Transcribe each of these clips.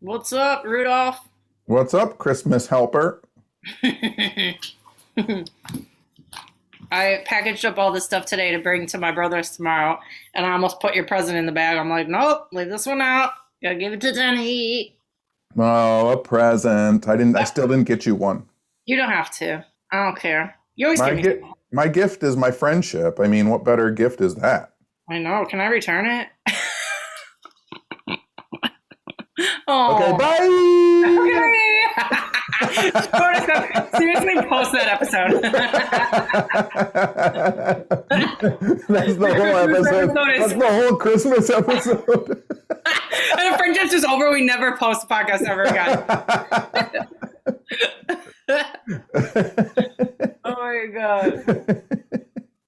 What's up, Rudolph? What's up, Christmas helper? I packaged up all this stuff today to bring to my brother's tomorrow, and I almost put your present in the bag. I'm like, nope, leave this one out. Gotta give it to Denny. Oh, a present. I still didn't get you one. You don't have to. I don't care. You always My give me gi- stuff. my gift is my friendship. I mean, what better gift is that? I know. Can I return it? Okay, Oh. bye. Okay. Seriously, post that episode. That's the whole episode. That's the whole Christmas episode. And the friendship's just over. We never post a podcast ever again. Oh my god.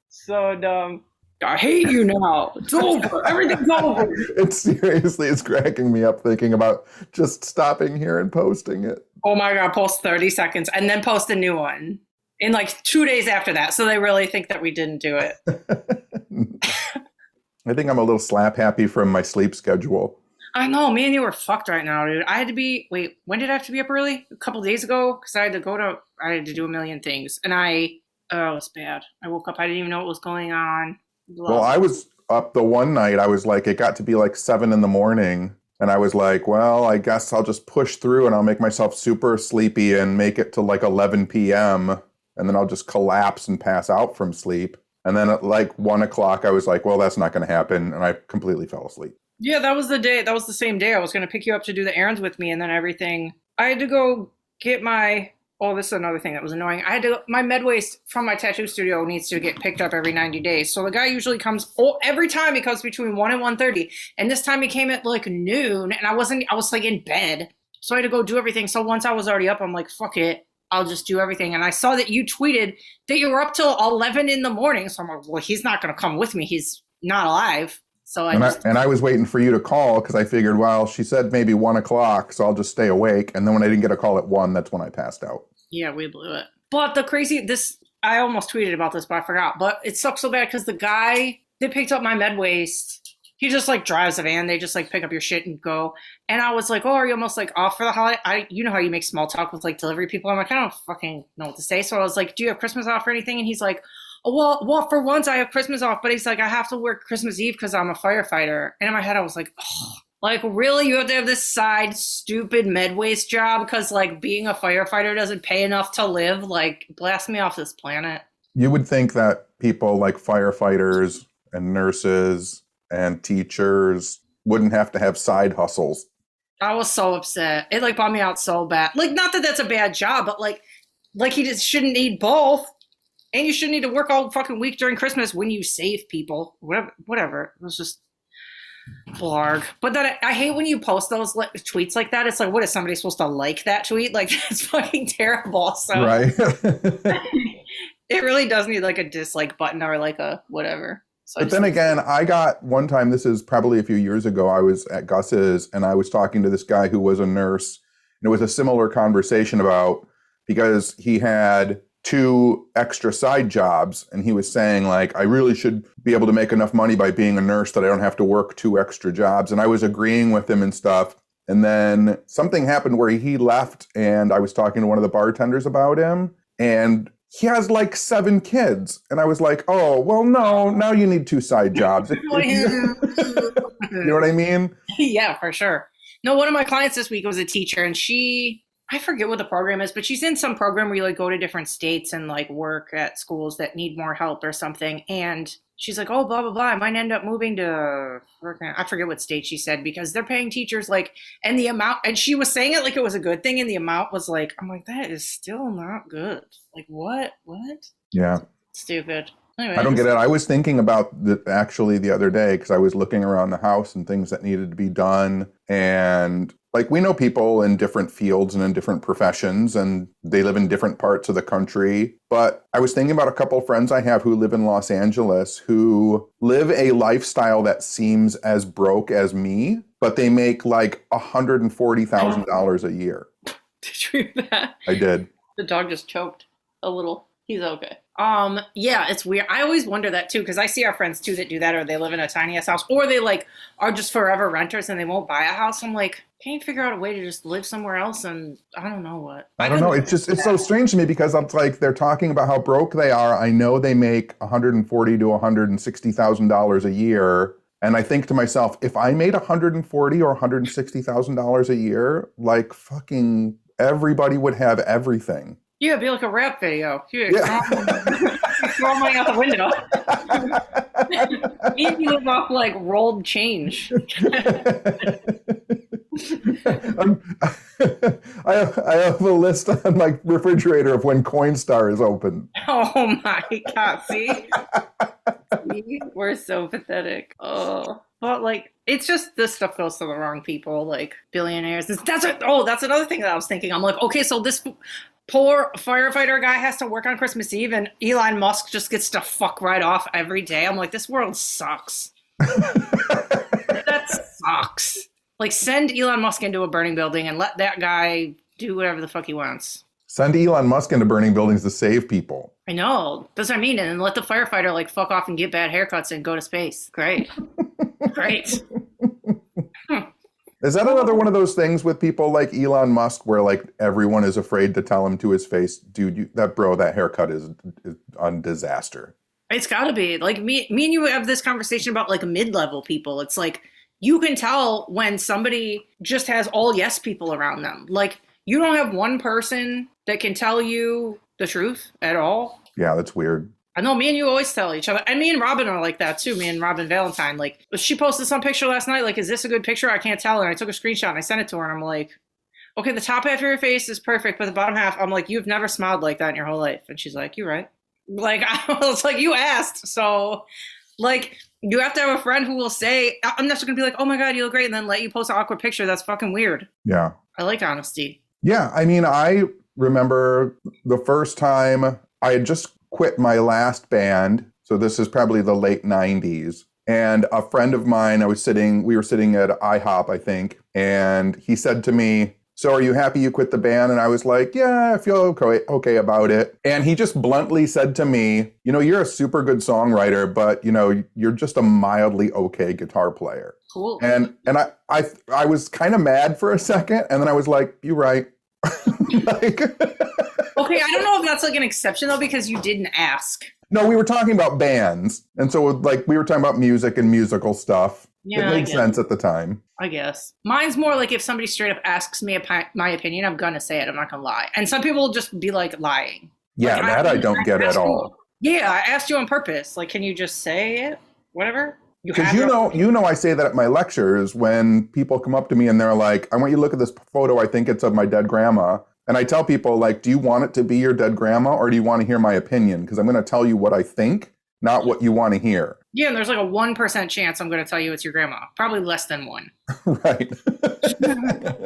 So dumb. I hate you now. It's over. Everything's over. It's cracking me up thinking about just stopping here and posting it. Oh my god, post 30 seconds and then post a new one in like 2 days after that. So they really think that we didn't do it. I think I'm a little slap happy from my sleep schedule. I know, me and you were fucked right now, dude. I had to be, when did I have to be up early? A couple days ago? Because I had to do a million things. And it was bad. I woke up, I didn't even know what was going on. Well, I was up the one night, I was like, it got to be like 7 a.m. And I was like, well, I guess I'll just push through and I'll make myself super sleepy and make it to like 11 p.m. And then I'll just collapse and pass out from sleep. And then at like 1 o'clock, I was like, well, that's not going to happen. And I completely fell asleep. Yeah, that was the day. That was the same day I was going to pick you up to do the errands with me. And then everything, I had to go get this is another thing that was annoying. My med waste from my tattoo studio needs to get picked up every 90 days. So the guy usually comes, every time he comes between 1 and 1:30. And this time he came at like noon and I was like in bed. So I had to go do everything. So once I was already up, I'm like, fuck it. I'll just do everything. And I saw that you tweeted that you were up till 11 in the morning. So I'm like, well, he's not going to come with me. He's not alive. So I was waiting for you to call because I figured, well, she said maybe 1 o'clock, so I'll just stay awake. And then when I didn't get a call at 1, that's when I passed out. Yeah, we blew it. But I almost tweeted about this, but I forgot. But it sucks so bad because the guy that picked up my med waste, he just like drives a van. They just like pick up your shit and go. And I was like, oh, are you almost like off for the holiday? You know how you make small talk with like delivery people. I'm like, I don't fucking know what to say. So I was like, do you have Christmas off or anything? And he's like, oh, well, for once I have Christmas off. But he's like, I have to work Christmas Eve because I'm a firefighter. And in my head, I was like, oh. Like, really? You have to have this side stupid med waste job because, like, being a firefighter doesn't pay enough to live? Like, blast me off this planet. You would think that people like firefighters and nurses and teachers wouldn't have to have side hustles. I was so upset. It, like, bummed me out so bad. Like, not that that's a bad job, but, like he just shouldn't need both. And you shouldn't need to work all fucking week during Christmas when you save people. Whatever. It was just... blarg. But then I hate when you post those tweets like that. It's like, what is somebody supposed to like that tweet? Like, that's fucking terrible. So right. It really does need like a dislike button or like a whatever. So but then again, I got one time, this is probably a few years ago, I was at Gus's and I was talking to this guy who was a nurse. And it was a similar conversation because he had 2 extra side jobs. And he was saying like, I really should be able to make enough money by being a nurse that I don't have to work 2 extra jobs. And I was agreeing with him and stuff. And then something happened where he left and I was talking to one of the bartenders about him and he has like 7 kids. And I was like, oh, well, no, now you need 2 side jobs. You know what I mean? Yeah, for sure. No, one of my clients this week was a teacher and I forget what the program is, but she's in some program where you like go to different states and like work at schools that need more help or something. And she's like, oh, blah, blah, blah. I might end up moving to, I forget what state she said, because they're paying teachers like, and the amount, and she was saying it like it was a good thing. And the amount was like, I'm like, that is still not good. Like, what? Yeah. Stupid. Anyway, I don't get it. I was thinking about actually the other day because I was looking around the house and things that needed to be done. And like we know people in different fields and in different professions and they live in different parts of the country. But I was thinking about a couple of friends I have who live in Los Angeles who live a lifestyle that seems as broke as me, but they make like $140,000 a year. Did you hear that? I did. The dog just choked a little. He's okay. Yeah, it's weird. I always wonder that too, because I see our friends too that do that, or they live in a tiny ass house, or they like are just forever renters and they won't buy a house. I'm like, can't you figure out a way to just live somewhere else? And I don't know what. I don't know. It's so strange to me because it's like they're talking about how broke they are. I know they make $140,000 to $160,000 a year. And I think to myself, if I made $140,000 or $160,000 a year, like fucking everybody would have everything. Yeah, it'd be like a rap video. Here, Yeah. throw money out the window. Me and you live off like rolled change. I have a list on my refrigerator of when Coinstar is open. Oh my God. See? We're so pathetic. Oh. But like, it's just this stuff goes to the wrong people, like billionaires. That's another thing that I was thinking. I'm like, okay, so this poor firefighter guy has to work on Christmas Eve and Elon Musk just gets to fuck right off every day. I'm like, this world sucks. That sucks. Like, send Elon Musk into a burning building and let that guy do whatever the fuck he wants. Send Elon Musk into burning buildings to save people. I know. That's what I mean. And then let the firefighter like fuck off and get bad haircuts and go to space. Great. Great. Is that another one of those things with people like Elon Musk where like everyone is afraid to tell him to his face, dude, that haircut is a disaster. It's gotta be. Like me and you have this conversation about like mid-level people. It's like you can tell when somebody just has all yes people around them. Like you don't have one person that can tell you the truth at all. Yeah, that's weird. I know me and you always tell each other. And me and Robin are like that too. Me and Robin Valentine. Like she posted some picture last night. Like, is this a good picture? I can't tell. And I took a screenshot and I sent it to her. And I'm like, okay, the top half of your face is perfect, but the bottom half, I'm like, you've never smiled like that in your whole life. And she's like, you're right. Like, I was like, you asked. So like, you have to have a friend who will say, I'm not just going to be like, oh my God, you look great. And then let you post an awkward picture. That's fucking weird. Yeah. I like honesty. Yeah. I mean, I remember the first time I had just quit my last band. So this is probably the late 90s. And a friend of mine, we were sitting at IHOP, I think. And he said to me, so are you happy you quit the band? And I was like, yeah, I feel okay about it. And he just bluntly said to me, you're a super good songwriter, but you're just a mildly okay guitar player. Cool. And I was kind of mad for a second. And then I was like, you're right. Like, okay, I don't know if that's like an exception though, because you didn't ask. No, we were talking about bands. And so like we were talking about music and musical stuff. Yeah, it made sense at the time. I guess. Mine's more like if somebody straight up asks me my opinion, I'm going to say it. I'm not going to lie. And some people will just be like lying. Yeah, like, I don't get at all. Yeah, I asked you on purpose. Like, can you just say it? Whatever. Because I say that at my lectures when people come up to me and they're like, I want you to look at this photo. I think it's of my dead grandma. And I tell people, like, do you want it to be your dead grandma or do you want to hear my opinion? Because I'm going to tell you what I think, not what you want to hear. Yeah, and there's like a 1% chance I'm going to tell you it's your grandma. Probably less than 1. Right.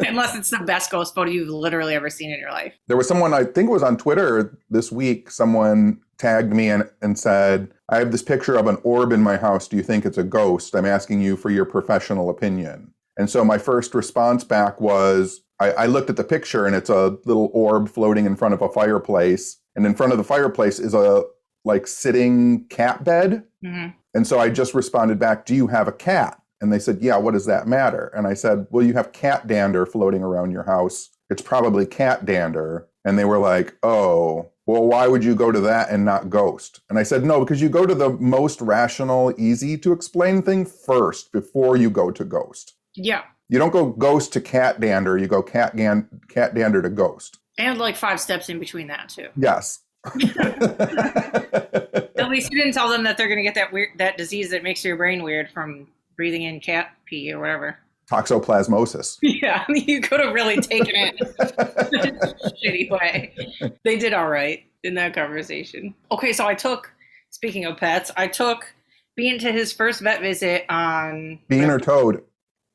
Unless it's the best ghost photo you've literally ever seen in your life. There was someone, I think it was on Twitter this week, someone tagged me and said, I have this picture of an orb in my house. Do you think it's a ghost? I'm asking you for your professional opinion. And so my first response back was, I looked at the picture and it's a little orb floating in front of a fireplace. And in front of the fireplace is a like sitting cat bed. Mm-hmm. And so I just responded back, do you have a cat? And they said, yeah, what does that matter? And I said, well, you have cat dander floating around your house. It's probably cat dander. And they were like, oh, well, why would you go to that and not ghost? And I said, no, because you go to the most rational, easy to explain thing first before you go to ghost. Yeah. You don't go ghost to cat dander. You go cat dander to ghost. And like 5 steps in between that too. Yes. At least you didn't tell them that they're going to get that disease that makes your brain weird from breathing in cat pee or whatever. Toxoplasmosis. Yeah, you could have really taken it in a shitty way. They did all right in that conversation. Okay, so speaking of pets, I took Bean to his first vet visit on... Bean or Toad?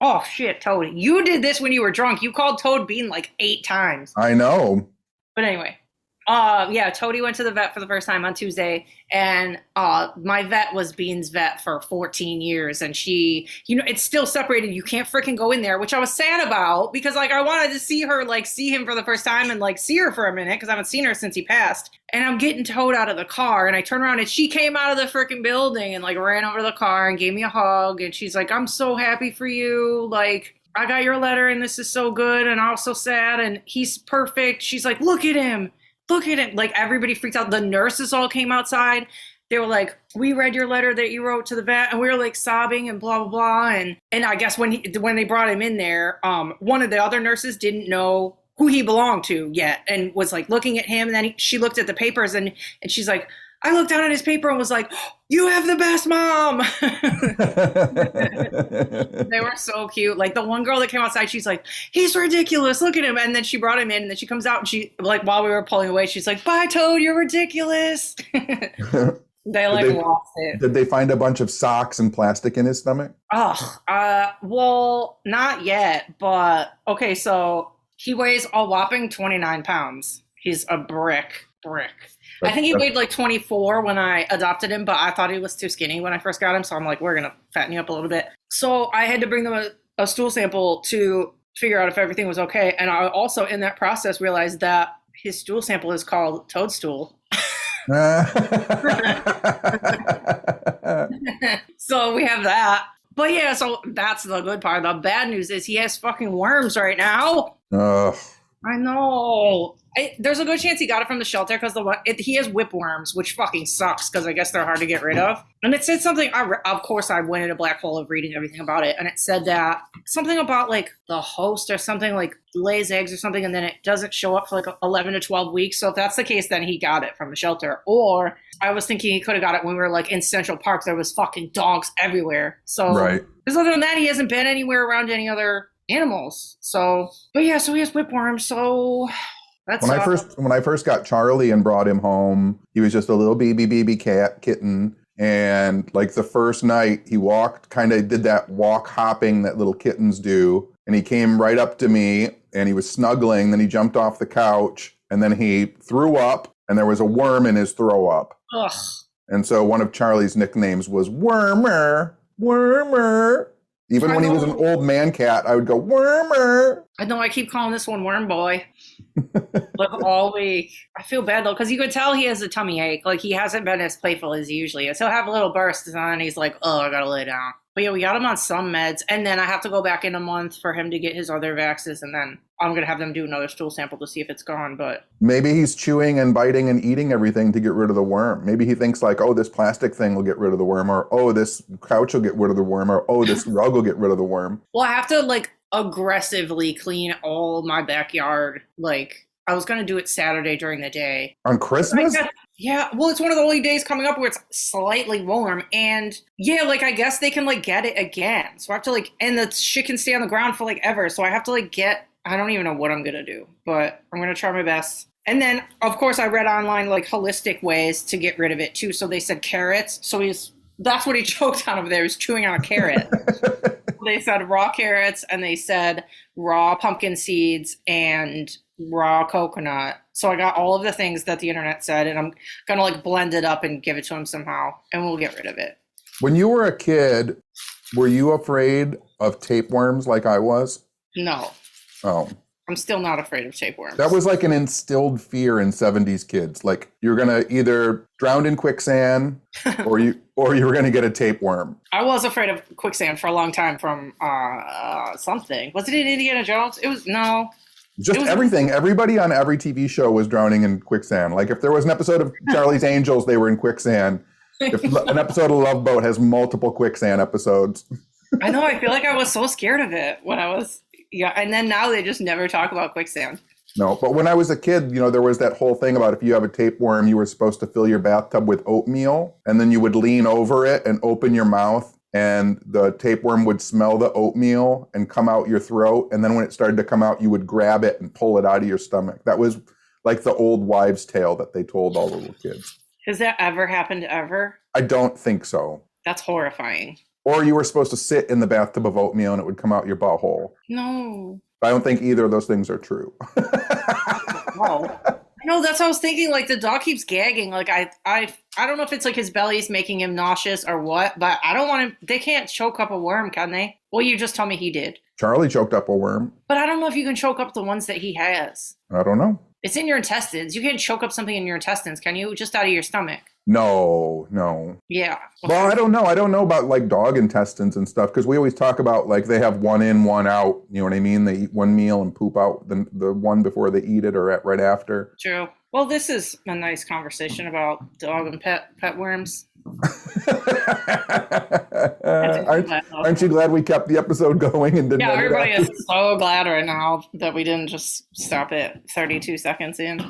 Oh, shit, Toad. You did this when you were drunk. You called Toad Bean like 8 times. I know. But anyway, Yeah, Toady went to the vet for the first time on Tuesday, and my vet was Bean's vet for 14 years, and she, it's still separated. You can't freaking go in there, which I was sad about because like I wanted to see her, like see him for the first time and like see her for a minute because I haven't seen her since he passed. And I'm getting towed out of the car, and I turn around and she came out of the freaking building and like ran over to the car and gave me a hug, and she's like, "I'm so happy for you, like." I got your letter and this is so good and I was so sad and he's perfect. She's like, look at him. Look at it. Like everybody freaked out. The nurses all came outside. They were like, we read your letter that you wrote to the vet, and we were like sobbing and blah, blah, blah. And I guess when they brought him in there, one of the other nurses didn't know who he belonged to yet and was like looking at him. And then she looked at the papers and she's like, I looked down at his paper and was like, you have the best mom. They were so cute. Like the one girl that came outside, she's like, he's ridiculous. Look at him. And then she brought him in, and then she comes out and she, like, while we were pulling away, she's like, bye, Toad, you're ridiculous. They lost it. Did they find a bunch of socks and plastic in his stomach? Well, not yet. But okay, so he weighs a whopping 29 pounds. He's a brick. I think he weighed like 24 when I adopted him, but I thought he was too skinny when I first got him. So I'm like, we're going to fatten you up a little bit. So I had to bring them a stool sample to figure out if everything was okay. And I also, in that process, realized that his stool sample is called Toadstool. So we have that. But yeah, so that's the good part. The bad news is he has fucking worms right now. I know. There's a good chance he got it from the shelter because he has whipworms, which fucking sucks because I guess they're hard to get rid of. And it said something, of course I went in a black hole of reading everything about it, and it said that something about like the host or something like lays eggs or something, and then it doesn't show up for like 11 to 12 weeks. So if that's the case, then he got it from the shelter. Or I was thinking he could have got it when we were like in Central Park. There was fucking dogs everywhere. So right. Because other than that, he hasn't been anywhere around any other animals. So, but yeah, so he has whipworms. So that's when I first got Charlie and brought him home, he was just a little baby kitten. And like the first night he kind of did that walk hopping that little kittens do. And he came right up to me and he was snuggling. Then he jumped off the couch and then he threw up and there was a worm in his throw up. Ugh. And so one of Charlie's nicknames was Wormer. Even when he was an old man cat, I would go, Wormer. I know, I keep calling this one Worm Boy. Like all week. I feel bad though, because you could tell he has a tummy ache. Like he hasn't been as playful as he usually is. He'll have a little burst and then he's like, oh, I gotta lay down. But yeah, we got him on some meds, and then I have to go back in a month for him to get his other vaxes, and then I'm gonna have them do another stool sample to see if it's gone. But maybe he's chewing and biting and eating everything to get rid of the worm. Maybe he thinks like, oh, this plastic thing will get rid of the worm, or oh, this couch will get rid of the worm, or oh, this rug will get rid of the worm. Well, I have to like aggressively clean all my backyard. Like I was gonna do it Saturday during the day. On Christmas? Yeah, well, it's one of the only days coming up where it's slightly warm, and yeah, like I guess they can like get it again. So I have to like, and the shit can stay on the ground for like ever. So I have to like I don't even know what I'm gonna do, but I'm gonna try my best. And then of course I read online like holistic ways to get rid of it too. So they said carrots. So that's what he choked on over there. He's chewing on a carrot. They said raw carrots, and they said raw pumpkin seeds and raw coconut. So I got all of the things that the internet said, and I'm gonna like blend it up and give it to him somehow, and we'll get rid of it. When you were a kid, were you afraid of tapeworms like I was? No. Oh. I'm still not afraid of tapeworms. That was like an instilled fear in 70s kids. Like you're gonna either drown in quicksand or you were gonna get a tapeworm. I was afraid of quicksand for a long time from something. Was it in Indiana Jones? It was everything. Everybody on every TV show was drowning in quicksand. Like if there was an episode of Charlie's Angels, they were in quicksand. If an episode of Love Boat has multiple quicksand episodes. I know. I feel like I was so scared of it when I was. Yeah, and then now they just never talk about quicksand. No, but when I was a kid, there was that whole thing about if you have a tapeworm, you were supposed to fill your bathtub with oatmeal, and then you would lean over it and open your mouth, and the tapeworm would smell the oatmeal and come out your throat, and then when it started to come out, you would grab it and pull it out of your stomach. That was like the old wives' tale that they told all the little kids. Has that ever happened ever? I don't think so. That's horrifying. Or you were supposed to sit in the bathtub of oatmeal and it would come out your butthole. No. I don't think either of those things are true. No. No, that's what I was thinking. Like the dog keeps gagging. Like I don't know if it's like his belly's making him nauseous or what, but I don't want him. They can't choke up a worm, can they? Well, you just told me he did, Charlie choked up a worm. but I don't know if you can choke up the ones that he has. I don't know. It's in your intestines. You can't choke up something in your intestines, can you? Just out of your stomach. No, no. Yeah. Well, I don't know. I don't know about like dog intestines and stuff because we always talk about like they have one in, one out. You know what I mean? They eat one meal and poop out the one before they eat it or right after. True. Well, this is a nice conversation about dog and pet worms. Aren't you glad we kept the episode going and didn't? Yeah, everybody is so glad right now that we didn't just stop it 32 seconds in.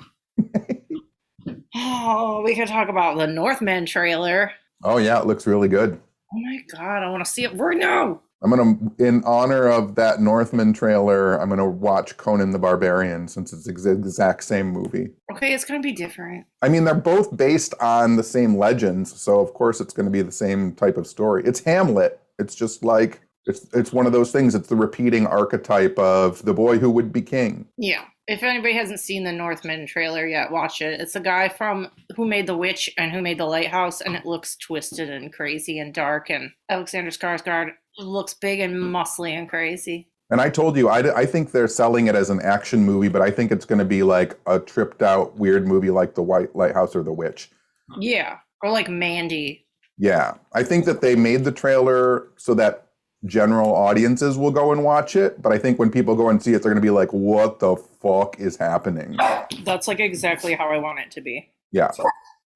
Oh, we could talk about the Northman trailer. Oh yeah, it looks really good. Oh my god, I want to see it right now. I'm gonna, in honor of that Northman trailer, I'm gonna watch Conan the Barbarian since it's the exact same movie. Okay, it's gonna be different. I mean, they're both based on the same legends, so of course it's gonna be the same type of story. It's Hamlet. It's just like it's one of those things. It's the repeating archetype of the boy who would be king. Yeah. If anybody hasn't seen the Northman trailer yet, watch it. It's a guy from who made The Witch and who made The Lighthouse, and it looks twisted and crazy and dark. And Alexander Skarsgård looks big and muscly and crazy. And I told you, I think they're selling it as an action movie, but I think it's going to be like a tripped out weird movie like The White Lighthouse or The Witch. Yeah, or like Mandy. Yeah, I think that they made the trailer so that general audiences will go and watch it, but I think when people go and see it, they're going to be like, what the fuck is happening? That's like exactly how I want it to be. Yeah. So,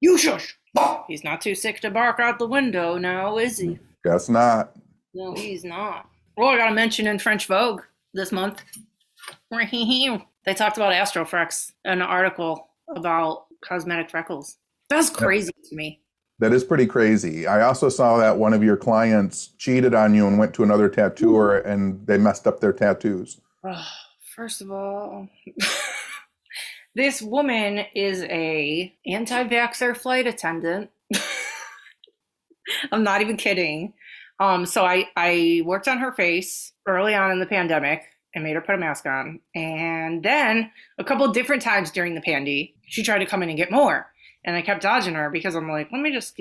you shush! He's not too sick to bark out the window now, is he? Guess not. No, he's not. Oh, I got to mention in French Vogue this month. They talked about astrofrex in an article about cosmetic freckles. That's crazy to me. That is pretty crazy. I also saw that one of your clients cheated on you and went to another tattooer and they messed up their tattoos. First of all, this woman is a anti-vaxxer flight attendant. I'm not even kidding. So I worked on her face early on in the pandemic and made her put a mask on. And then a couple of different times during the pandy, she tried to come in and get more. And I kept dodging her because I'm like, let me just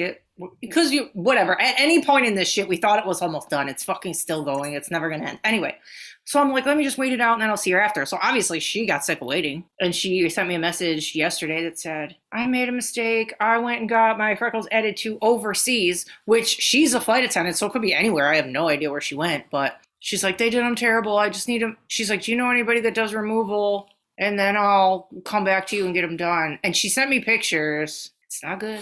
because whatever. At any point in this shit, we thought it was almost done. It's fucking still going. It's never going to end. Anyway, so I'm like, let me just wait it out and then I'll see her after. So obviously she got sick of waiting. And she sent me a message yesterday that said, I made a mistake. I went and got my freckles edited to overseas, which she's a flight attendant. So it could be anywhere. I have no idea where she went. But she's like, they did them terrible. I just need them. She's like, do you know anybody that does removal? And then I'll come back to you and get them done. And she sent me pictures. It's not good.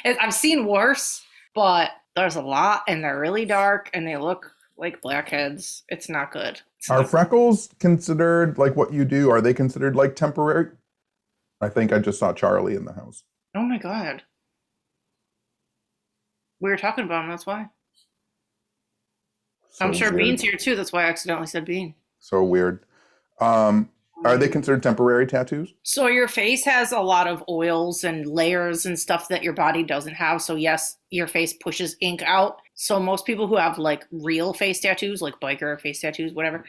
I've seen worse, but there's a lot and they're really dark and they look like blackheads. It's not good. Are freckles considered like what you do? Are they considered like temporary? I think I just saw Charlie in the house. Oh my God. We were talking about him, that's why. So I'm sure weird. Bean's here too. That's why I accidentally said Bean. So weird. Are they considered temporary tattoos? So your face has a lot of oils and layers and stuff that your body doesn't have. So yes, your face pushes ink out. So most people who have like real face tattoos, like biker face tattoos, whatever,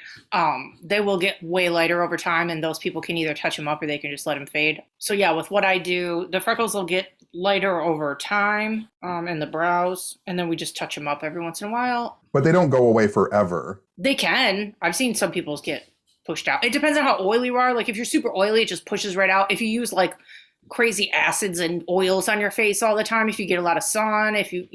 they will get way lighter over time. And those people can either touch them up or they can just let them fade. So yeah, with what I do, the freckles will get lighter over time in the brows. And then we just touch them up every once in a while. But they don't go away forever. They can. I've seen some people's get pushed out. It depends on how oily you are. Like if you're super oily, it just pushes right out. If you use like crazy acids and oils on your face all the time, if you get a lot of sun, if you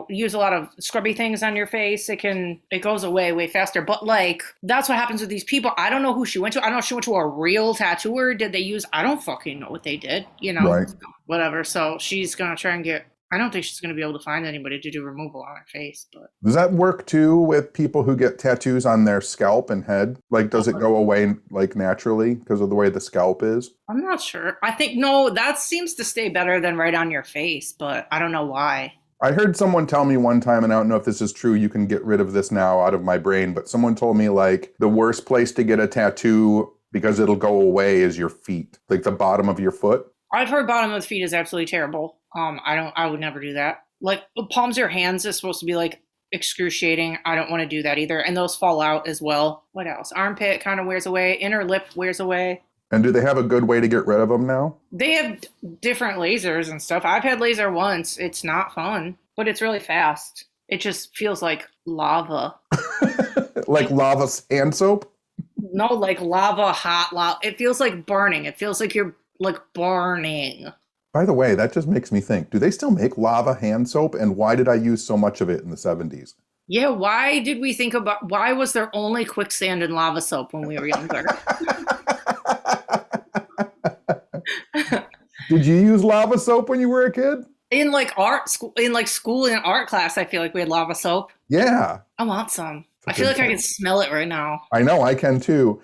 use a lot of scrubby things on your face, it goes away way faster. But like that's what happens with these people. I don't know who she went to. I don't know if she went to a real tattooer. Did they use? I don't fucking know what they did. Right. Whatever. So she's gonna try and get. I don't think she's going to be able to find anybody to do removal on her face. But does that work too with people who get tattoos on their scalp and head? Like, does it go away like naturally because of the way the scalp is? I'm not sure. I think, no, that seems to stay better than right on your face, but I don't know why. I heard someone tell me one time, and I don't know if this is true, you can get rid of this now out of my brain, but someone told me like the worst place to get a tattoo because it'll go away is your feet, like the bottom of your foot. I've heard bottom of the feet is absolutely terrible. I would never do that. Like the palms of your hands is supposed to be like excruciating. I don't want to do that either. And those fall out as well. What else? Armpit kind of wears away. Inner lip wears away. And do they have a good way to get rid of them now? They have different lasers and stuff. I've had laser once. It's not fun, but it's really fast. It just feels like lava. Like lava hand soap? No, like lava, hot lava. It feels like burning. It feels like you're like burning. By the way, that just makes me think, do they still make lava hand soap? And why did I use so much of it in the 70s? Yeah, why did we think about why was there only quicksand and lava soap when we were younger? Did you use lava soap when you were a kid? In like art school, in like school and art class, I feel like we had lava soap. Yeah. I want some. I feel like I can smell it right now. I know, I can too.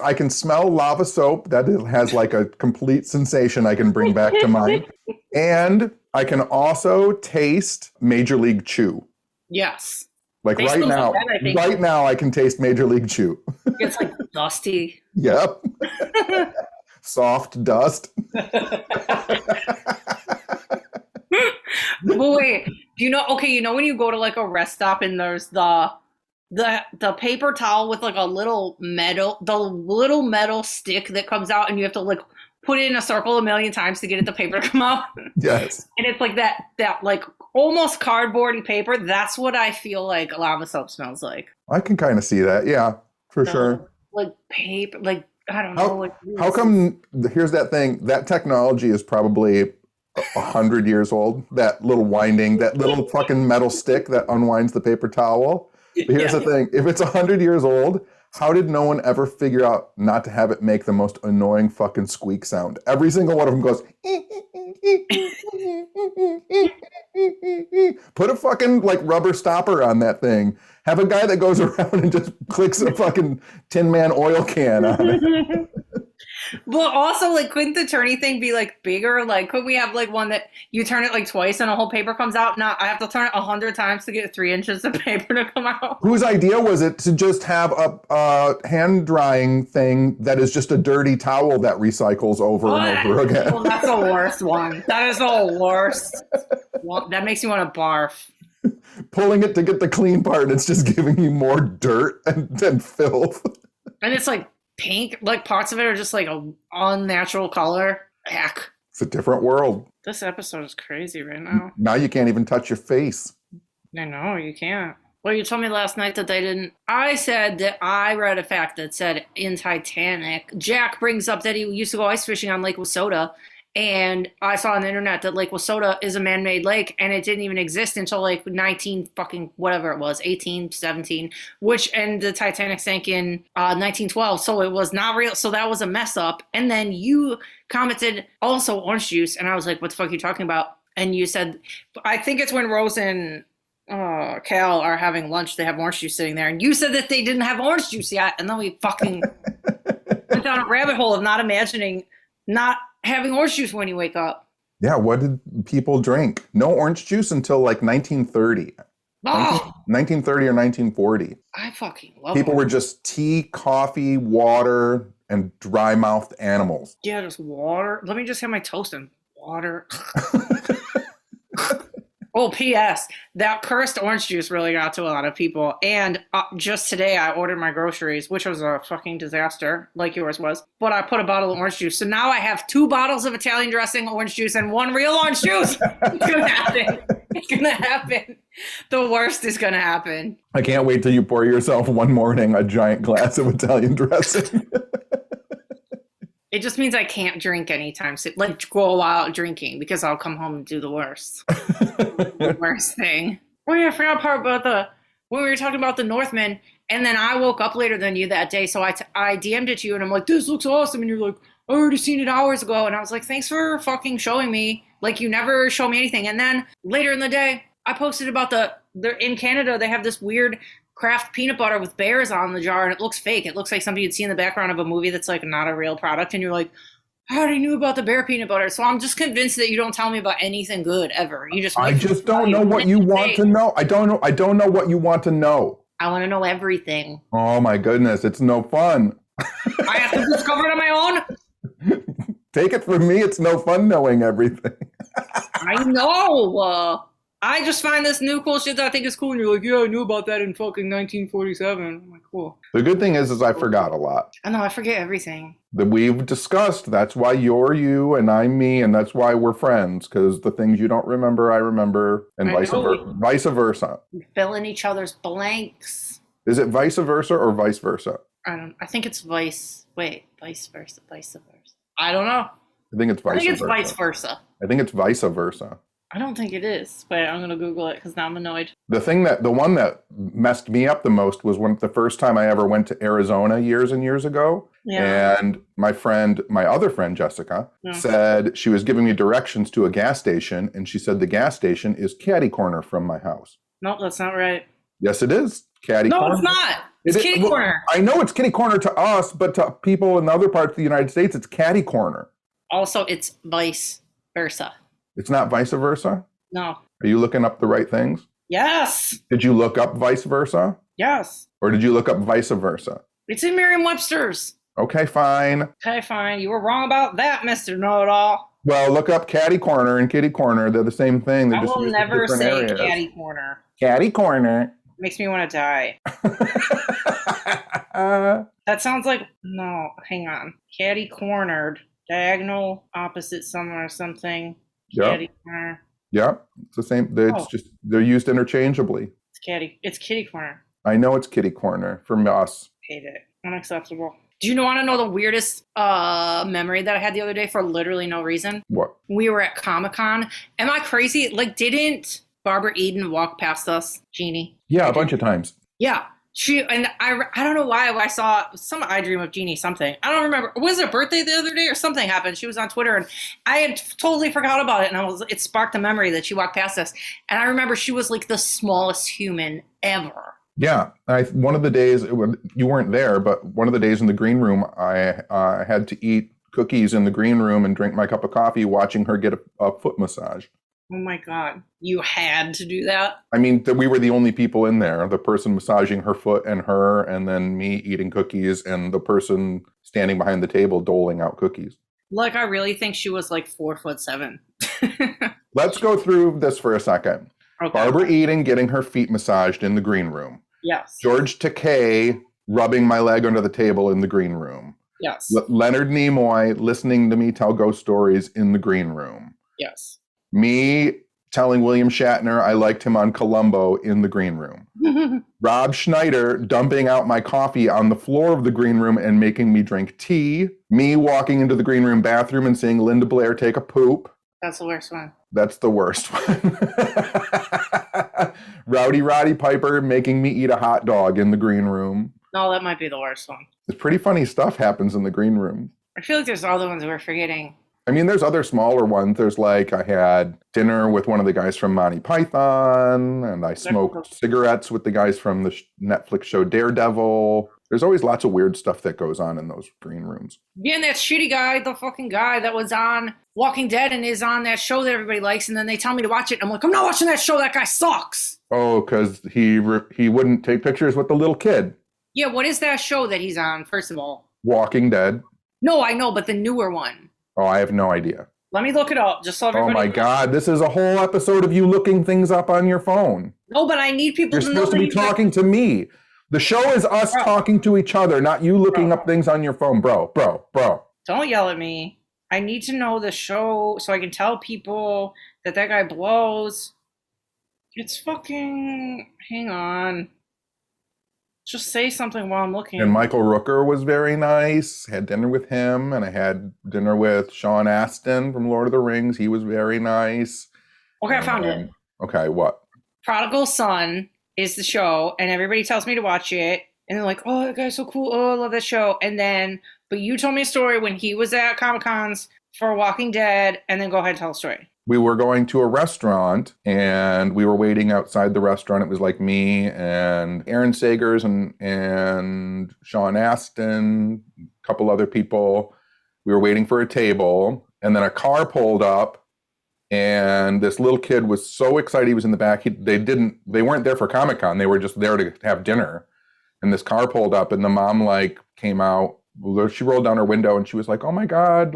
I can smell lava soap. That has like a complete sensation I can bring back to mind. And I can also taste Major League Chew. Yes. Like They right still now, sell that, I think. right now I can taste Major League Chew. It's like dusty. Yep. Soft dust. But wait, do you know? Okay, you know when you go to like a rest stop and there's the paper towel with like the little metal stick that comes out, and you have to like put it in a circle a million times to get it the paper to come out. Yes. And it's like that like almost cardboardy paper. That's what I feel like lava soap smells like. I can kind of see that. Yeah, for sure. Like paper, like I don't know. How come? Here's that thing. That technology is probably 100 years old. That little fucking metal stick that unwinds the paper towel. But here's the thing: if it's 100 years old, how did no one ever figure out not to have it make the most annoying fucking squeak sound? Every single one of them goes. Put a fucking like rubber stopper on that thing. Have a guy that goes around and just clicks a fucking Tin Man oil can on it. Well, also, like, couldn't the turny thing be like bigger? Like, could we have like one that you turn it like twice and a whole paper comes out? No, I have to turn it 100 times to get 3 inches of paper to come out. Whose idea was it to just have a hand drying thing that is just a dirty towel that recycles over and over again? Well, that's the worst one. That is the worst. Well, that makes me want to barf. Pulling it to get the clean part, and it's just giving you more dirt and filth. And it's like pink, like parts of it are just like a unnatural color. Heck. It's a different world. This episode is crazy right now. Now you can't even touch your face. I know, you can't. Well, you told me last night that they didn't. I said that I read a fact that said in Titanic, Jack brings up that he used to go ice fishing on Lake Wissota. And I saw on the internet that Lake Wissota is a man-made lake, and it didn't even exist until like 19 fucking whatever it was, 18, 17, and the Titanic sank in 1912. So it was not real. So that was a mess up. And then you commented also orange juice, and I was like, what the fuck are you talking about? And you said, I think it's when Rose and Cal are having lunch, they have orange juice sitting there. And you said that they didn't have orange juice yet. And then we fucking went down a rabbit hole of not imagining not having orange juice when you wake up. Yeah, what did people drink? No orange juice until like 1930. Oh, 1930 or 1940. I fucking love People it. were just tea, coffee, water, and dry-mouthed animals. Yeah, just water. Let me just have my toast and water. Oh, P.S. That cursed orange juice really got to a lot of people. And just today I ordered my groceries, which was a fucking disaster, like yours was. But I put a bottle of orange juice. So now I have 2 bottles of Italian dressing, orange juice, and 1 real orange juice. It's going to happen. It's going to happen. The worst is going to happen. I can't wait till you pour yourself one morning a giant glass of Italian dressing. It just means I can't drink anytime soon. Like, go out drinking because I'll come home and do the worst. The worst thing. Oh, yeah, I forgot part about when we were talking about the Northman, and then I woke up later than you that day, so I DM'd it to you, and I'm like, this looks awesome, and you're like, I already seen it hours ago, and I was like, thanks for fucking showing me. Like, you never show me anything. And then later in the day, I posted about they're in Canada, they have this weird craft peanut butter with bears on the jar, and it looks fake. It looks like something you'd see in the background of a movie that's like not a real product, and you're like, I already knew about the bear peanut butter. So I'm just convinced that you don't tell me about anything good ever. You just I just don't know what you want to know. I don't know what you want to know. I want to know everything. Oh my goodness, it's no fun. I have to discover it on my own. Take it from me, it's no fun knowing everything. I know. I just find this new cool shit that I think is cool. And you're like, yeah, I knew about that in fucking 1947. I'm like, cool. The good thing is I forgot a lot. I know, I forget everything. That we've discussed. That's why you're you and I'm me, and that's why we're friends. Because the things you don't remember, I remember, and vice versa. We fill in each other's blanks. Is it vice versa or vice versa? I think it's vice. Wait, vice versa. I don't know. I think it's vice versa. Vice versa. I think it's vice versa. I don't think it is. Wait, I'm gonna Google it because now I'm annoyed. The one that messed me up the most was when the first time I ever went to Arizona years and years ago. Yeah. And my other friend Jessica, said she was giving me directions to a gas station, and she said the gas station is catty corner from my house. Nope, that's not right. Yes, it is. Catty corner. No, it's not. It's kitty corner. I know it's kitty corner to us, but to people in the other parts of the United States, it's catty corner. Also, it's vice versa. It's not vice versa? No. Are you looking up the right things? Yes. Did you look up vice versa? Yes. Or did you look up vice versa? It's in Merriam-Webster's. Okay, fine. Okay, fine. You were wrong about that, Mr. Know-It-All. Well, look up catty corner and kitty corner. They're the same thing. They I just will use never different say areas. catty corner. Catty corner. Makes me want to die. That sounds like, no, hang on. Catty cornered. Diagonal, opposite somewhere or something. Catty corner. Yeah, it's the same. It's just, they're used interchangeably. It's kitty corner. I know it's kitty corner from us. Hate it. Unacceptable. Do you want to know the weirdest memory that I had the other day for literally no reason? What? We were at Comic-Con. Am I crazy? Like, didn't Barbara Eden walk past us, Jeannie? Yeah, a bunch of times. Yeah. I don't know why I saw some I Dream of Jeannie something. I don't remember. Was it her birthday the other day or something happened? She was on Twitter and I had totally forgot about it. And it sparked a memory that she walked past us. And I remember she was like the smallest human ever. Yeah. One of the days, you weren't there, but one of the days in the green room, I had to eat cookies in the green room and drink my cup of coffee watching her get a foot massage. Oh my God. You had to do that? I mean, we were the only people in there, the person massaging her foot and her, and then me eating cookies and the person standing behind the table doling out cookies. Like, I really think she was like 4'7". Let's go through this for a second. Okay. Barbara Eden getting her feet massaged in the green room. Yes. George Takei rubbing my leg under the table in the green room. Yes. Leonard Nimoy listening to me tell ghost stories in the green room. Yes. Me telling William Shatner I liked him on Columbo in the green room. Rob Schneider dumping out my coffee on the floor of the green room and making me drink tea. Me walking into the green room bathroom and seeing Linda Blair take a poop. That's the worst one. That's the worst one. Rowdy Roddy Piper making me eat a hot dog in the green room. No, that might be the worst one. It's pretty funny stuff happens in the green room. I feel like there's other ones we're forgetting. I mean, there's other smaller ones. There's like I had dinner with one of the guys from Monty Python, and I smoked cigarettes with the guys from the Netflix show Daredevil. There's always lots of weird stuff that goes on in those green rooms. Yeah, and that shitty guy, the fucking guy that was on Walking Dead and is on that show that everybody likes, and then they tell me to watch it. I'm like, I'm not watching that show. That guy sucks. Oh, because he wouldn't take pictures with the little kid. Yeah, what is that show that he's on, first of all? Walking Dead. No, I know, but the newer one. Oh, I have no idea. Let me look it up, just so everybody... Oh my God, this is a whole episode of you looking things up on your phone. No, but I need people to know... You're supposed to be talking to me. The show is us talking to each other, not you looking up things on your phone. Bro. Don't yell at me. I need to know the show so I can tell people that guy blows. It's fucking... Hang on. Just say something while I'm looking. And Michael Rooker was very nice. Had dinner with him, and I had dinner with Sean Astin from Lord of the Rings. He was very nice. Okay, I found it. Okay, what? Prodigal Son is the show, and everybody tells me to watch it. And they're like, oh, that guy's so cool. Oh, I love that show. And then, but you told me a story when he was at Comic-Cons for Walking Dead, and then go ahead and tell a story. We were going to a restaurant, and we were waiting outside the restaurant. It was like me and Aaron Sagers and Sean Astin, a couple other people. We were waiting for a table, and then a car pulled up, and this little kid was so excited he was in the back. They weren't there for Comic-Con. They were just there to have dinner. And this car pulled up, and the mom came out. She rolled down her window, and she was like, "Oh my God,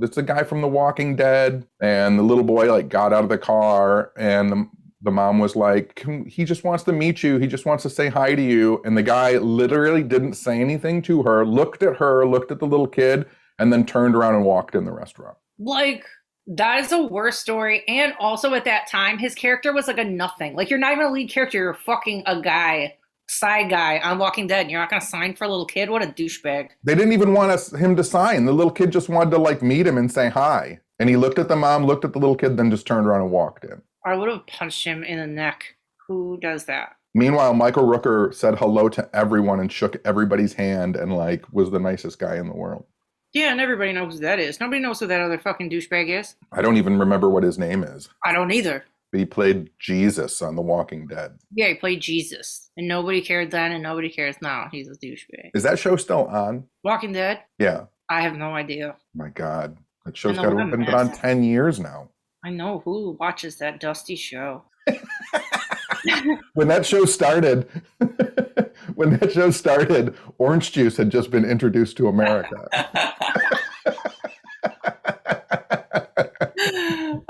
it's a guy from The Walking Dead." And the little boy got out of the car, and the mom was like, he just wants to meet you. He just wants to say hi to you. And the guy literally didn't say anything to her, looked at the little kid, and then turned around and walked in the restaurant. Like, that is a worse story. And also at that time, his character was like a nothing. Like, you're not even a lead character. You're fucking a guy, side guy on Walking Dead. You're not going to sign for a little kid? What a douchebag. They didn't even want him to sign. The little kid just wanted to like meet him and say hi. And he looked at the mom, looked at the little kid, then just turned around and walked in. I would have punched him in the neck. Who does that? Meanwhile, Michael Rooker said hello to everyone and shook everybody's hand and like was the nicest guy in the world. Yeah, and everybody knows who that is. Nobody knows who that other fucking douchebag is. I don't even remember what his name is. I don't either. But he played Jesus on The Walking Dead. Yeah, he played Jesus. And nobody cared then and nobody cares now. He's a douchebag. Is that show still on? Walking Dead? Yeah. I have no idea. My God. That show's got to have been on 10 years now. I know. Who watches that dusty show? When that show started, orange juice had just been introduced to America.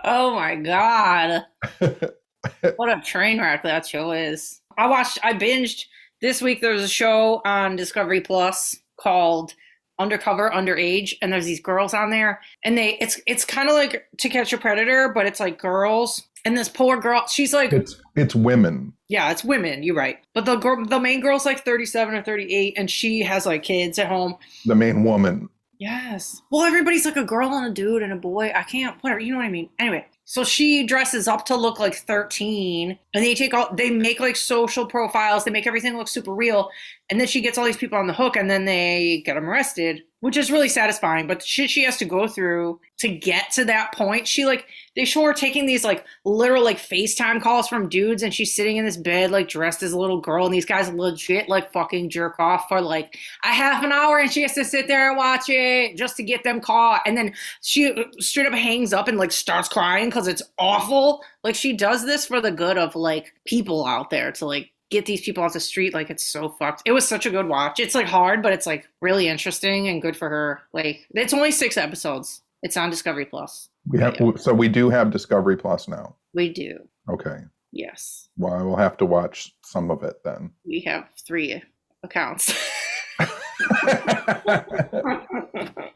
Oh my God. What a train wreck that show is. I binged this week. There's a show on Discovery Plus called Undercover Underage, and there's these girls on there, and it's kind of like To Catch a Predator, but it's like girls. And this poor girl, she's like, it's women. Yeah, it's women. You're right. But the main girl's like 37 or 38, and she has like kids at home. The main woman. Yes. Well, everybody's like a girl and a dude and a boy. I can't, whatever. You know what I mean? Anyway, so she dresses up to look like 13, and they make like social profiles. They make everything look super real. And then she gets all these people on the hook, and then they get them arrested, which is really satisfying. But the shit she has to go through to get to that point, they show her taking these like literal like FaceTime calls from dudes, and she's sitting in this bed like dressed as a little girl, and these guys legit like fucking jerk off for like a half an hour, and she has to sit there and watch it just to get them caught. And then she straight up hangs up and like starts crying because it's awful. Like, she does this for the good of like people out there to like get these people off the street. Like, it's so fucked. It was such a good watch. It's like hard, but it's like really interesting and good for her. Like, it's only 6 episodes. It's on Discovery Plus. So we do have Discovery Plus now. We do. Okay. Yes. Well, I will have to watch some of it then. We have 3 accounts.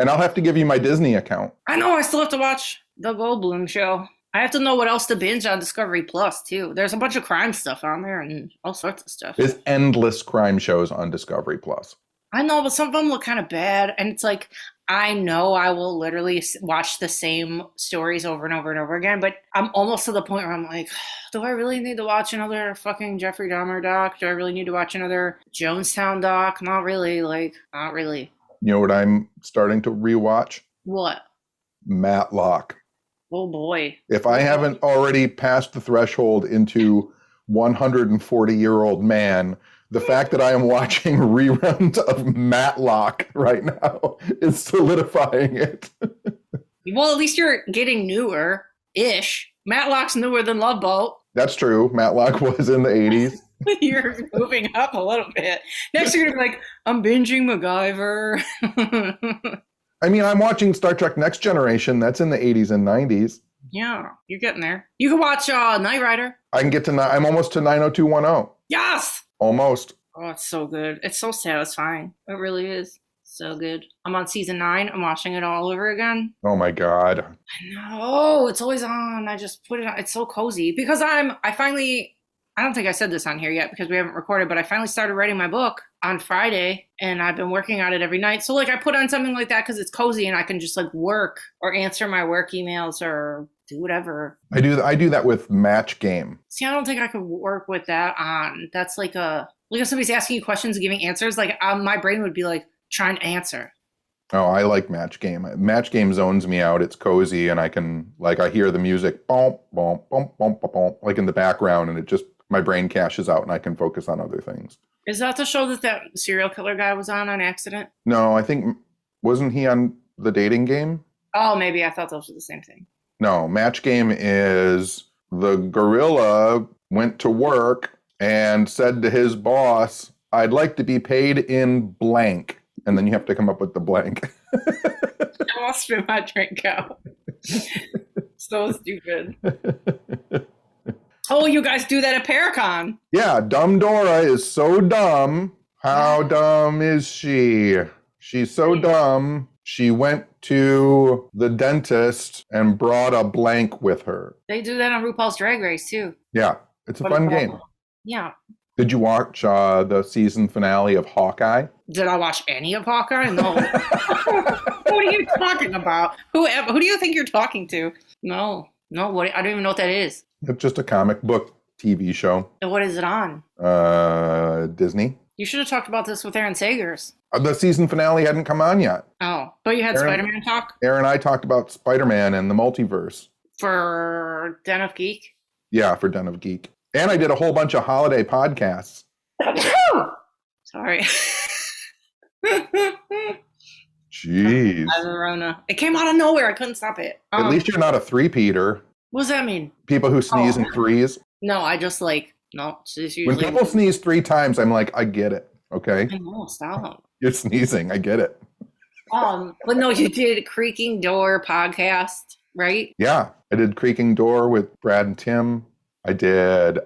And I'll have to give you my Disney account. I know. I still have to watch The Goldblum Show. I have to know what else to binge on Discovery Plus, too. There's a bunch of crime stuff on there and all sorts of stuff. There's endless crime shows on Discovery Plus. I know, but some of them look kind of bad. And it's like, I know I will literally watch the same stories over and over and over again, but I'm almost to the point where I'm like, do I really need to watch another fucking Jeffrey Dahmer doc? Do I really need to watch another Jonestown doc? Not really. Like, not really. You know what I'm starting to rewatch? What? Matlock. Oh, boy. If I haven't already passed the threshold into 140-year-old man, the fact that I am watching reruns of Matlock right now is solidifying it. Well, at least you're getting newer-ish. Matlock's newer than Love Boat. That's true. Matlock was in the 80s. You're moving up a little bit. Next you're going to be like, I'm binging MacGyver. I mean, I'm watching Star Trek Next Generation. That's in the 80s and 90s. Yeah, you're getting there. You can watch Knight Rider. I can get to, I'm almost to 90210. Yes! Almost. Oh, it's so good. It's so satisfying. It really is. So good. I'm on season 9. I'm watching it all over again. Oh my God. No, it's always on. I just put it on. It's so cozy because I don't think I said this on here yet because we haven't recorded, but I finally started writing my book on Friday and I've been working on it every night. So like I put on something like that because it's cozy and I can just like work or answer my work emails or do whatever. I do that with Match Game. See, I don't think I could work with that on. That's like if somebody's asking you questions and giving answers, like my brain would be like trying to answer. Oh, I like Match Game. Match Game zones me out. It's cozy and I can I hear the music boom, boom, boom, boom, boom, boom, like in the background, and it just my brain cashes out and I can focus on other things. Is that the show that serial killer guy was on accident? No, I think, wasn't he on The Dating Game? Oh, maybe. I thought those were the same thing. No, Match Game is the gorilla went to work and said to his boss, I'd like to be paid in blank. And then you have to come up with the blank. I lost my drink out. So stupid. Oh, you guys do that at Paracon. Yeah, Dumb Dora is so dumb. How dumb is she? She's so dumb. She went to the dentist and brought a blank with her. They do that on RuPaul's Drag Race too. Yeah, it's a fun game. Yeah. Did you watch the season finale of Hawkeye? Did I watch any of Hawkeye? No. What are you talking about? Who do you think you're talking to? No. What? I don't even know what that is. It's just a comic book TV show. And what is it on? Disney. You should have talked about this with Aaron Sagers. The season finale hadn't come on yet. Oh, but you had Spider-Man talk? Aaron and I talked about Spider-Man and the multiverse. For Den of Geek? Yeah, for Den of Geek. And I did a whole bunch of holiday podcasts. Sorry. Jeez. It came out of nowhere. I couldn't stop it. At least you're not a three-peater. What does that mean? People who sneeze in threes. No, I just no. When people sneeze 3 times, I'm like, I get it. Okay? I know, stop. You're sneezing. I get it. But no, you did Creaking Door podcast, right? Yeah. I did Creaking Door with Brad and Tim. I did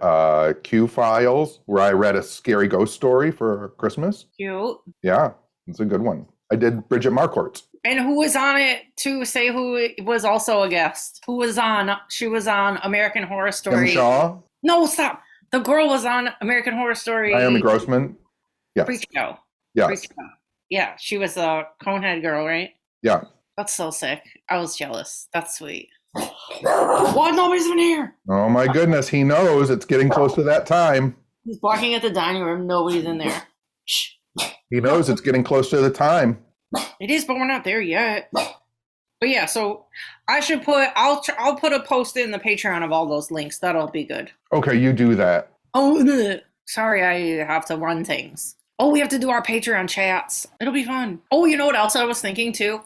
Q Files, where I read a scary ghost story for Christmas. Cute. Yeah, it's a good one. I did Bridget Marquardt. And who was on it to say who was also a guest? Who was on? She was on American Horror Story. Kim Shaw? No, stop. The girl was on American Horror Story. Naomi Grossman? Yes. Freak Show. Yes. Freak Show. Yeah, she was a Conehead girl, right? Yeah. That's so sick. I was jealous. That's sweet. Why nobody's in here? Oh my goodness, he knows it's getting close to that time. He's barking at the dining room. Nobody's in there. Shh. He knows it's getting close to the time. It is, but we're not there yet. But yeah, so I should I'll put a post in the Patreon of all those links. That'll be good. Okay, you do that. Oh, sorry, I have to run things. Oh, we have to do our Patreon chats. It'll be fun. Oh, you know what else I was thinking too?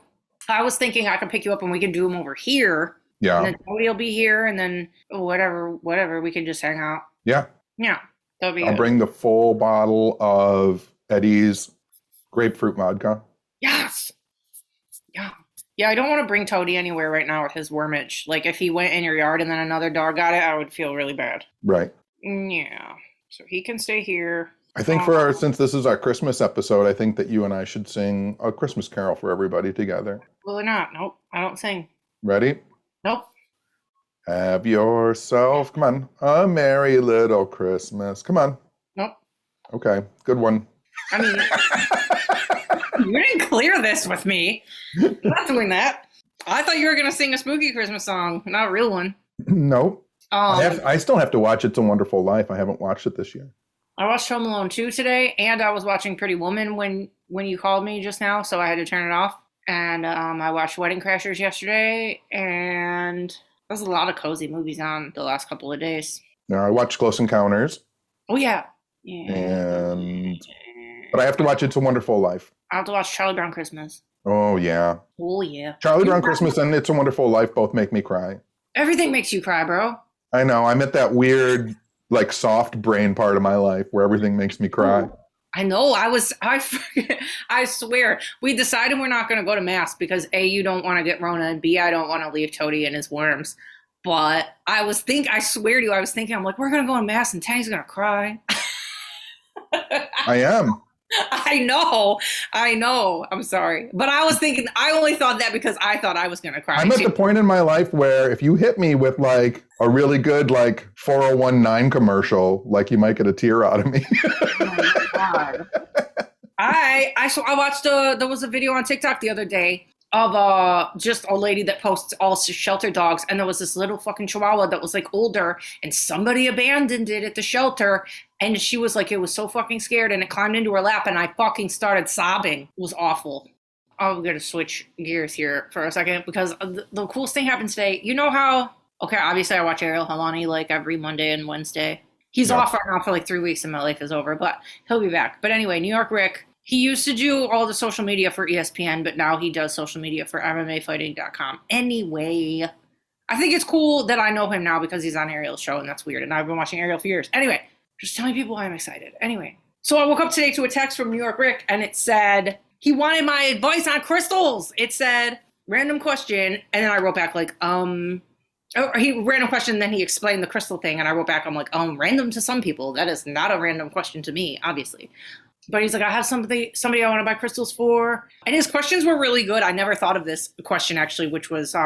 I was thinking I could pick you up and we could do them over here. Yeah. And then Cody will be here, and then whatever, we can just hang out. Yeah. Yeah, that'll be I'll good. bring the full bottle of Eddie's grapefruit vodka. Yes. Yeah. Yeah, I don't want to bring Toady anywhere right now with his wormage. Like, if he went in your yard and then another dog got it, I would feel really bad. Right. Yeah. So he can stay here. I think since this is our Christmas episode, I think that you and I should sing a Christmas carol for everybody together. Well, or not. Nope. I don't sing. Ready? Nope. Have yourself, come on, a merry little Christmas. Come on. Nope. Okay, good one. I mean, you didn't clear this with me. I'm not doing that. I thought you were going to sing a spooky Christmas song, not a real one. Nope. I still have to watch It's a Wonderful Life. I haven't watched it this year. I watched Home Alone 2 today, and I was watching Pretty Woman when you called me just now, so I had to turn it off. And I watched Wedding Crashers yesterday, and there's a lot of cozy movies on the last couple of days. Now, I watched Close Encounters. Oh, yeah. But I have to watch It's a Wonderful Life. I have to watch Charlie Brown Christmas. Oh, yeah. Oh, yeah. Charlie Brown Christmas and It's a Wonderful Life both make me cry. Everything makes you cry, bro. I know. I'm at that weird, like, soft brain part of my life where everything makes me cry. Oh, I know. I swear. We decided we're not going to go to Mass because A, you don't want to get Rona, and B, I don't want to leave Toady and his worms. But I swear to you, I was thinking, I'm like, we're going to go to Mass and Tanny's going to cry. I am. I know. I'm sorry. But I was thinking, I only thought that because I thought I was going to cry. I'm at the point in my life where if you hit me with like a really good like 4019 commercial, like you might get a tear out of me. Oh my God. I watched there was a video on TikTok the other day of just a lady that posts all shelter dogs, and there was this little fucking chihuahua that was like older, and somebody abandoned it at the shelter, and she was like, it was so fucking scared, and it climbed into her lap, and I fucking started sobbing. It was awful. I'm gonna switch gears here for a second because the coolest thing happened today. You know how? Okay, obviously I watch Ariel Helwani like every Monday and Wednesday. He's off right now for like 3 weeks and my life is over, but he'll be back. But anyway, New York Rick. He used to do all the social media for ESPN, but now he does social media for MMAfighting.com. Anyway, I think it's cool that I know him now because he's on Ariel's show, and that's weird. And I've been watching Ariel for years. Anyway, just telling people why I'm excited. Anyway, so I woke up today to a text from New York Rick, and it said he wanted my advice on crystals. It said, random question, and then I wrote back like, Oh, he ran a question, then he explained the crystal thing, and I wrote back, I'm like, random to some people. That is not a random question to me, obviously. But he's like, I have somebody I want to buy crystals for. And his questions were really good. I never thought of this question actually, which was